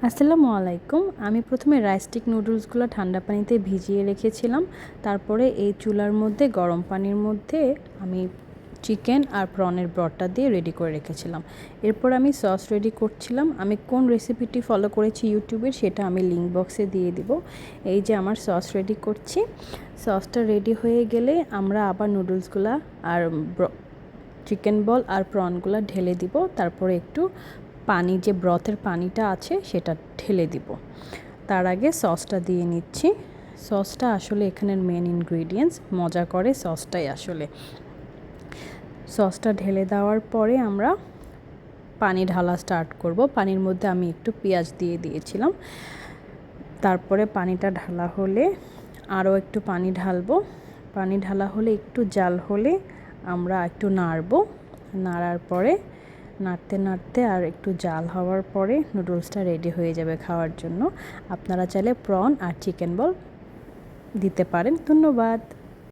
আসসালামু আলাইকুম। আমি প্রথমে রাইস-স্টিক নুডলসগুলো ঠান্ডা পানিতে ভিজিয়ে রেখেছিলাম। তারপরে এই চুলার মধ্যে গরম পানির মধ্যে আমি চিকেন আর প্রনের ব্রডটা দিয়ে রেডি করে রেখেছিলাম। এরপর আমি সস রেডি করছিলাম। আমি কোন রেসিপিটি ফলো করেছি ইউটিউবের সেটা আমি লিঙ্ক বক্সে দিয়ে দিব। এই যে আমার সস রেডি করছি। সসটা রেডি হয়ে গেলে আমরা আবার নুডলসগুলা আর চিকেন বল আর প্রনগুলো ঢেলে দিব। তারপরে একটু পানি, যে ব্রথের পানিটা আছে সেটা ঢেলে দিব। তার আগে সসটা দিয়ে নিচ্ছি। সসটা আসলে এখানের মেন ইনগ্রিডিয়েন্টস, মজা করে সসটাই আসলে। সসটা ঢেলে দেওয়ার পরে আমরা পানি ঢালা স্টার্ট করব। পানির মধ্যে আমি একটু পেঁয়াজ দিয়ে দিয়েছিলাম। তারপরে পানিটা ঢালা হলে আরও একটু পানি ঢালবো। পানি ঢালা হলে একটু জাল হলে আমরা একটু নাড়ার পরে নাড়তে নাড়তে আর একটু জাল হওয়ার পরে নুডলসটা রেডি হয়ে যাবে খাওয়ার জন্য। আপনারা চাইলে প্রন আর চিকেন বল দিতে পারেন। ধন্যবাদ।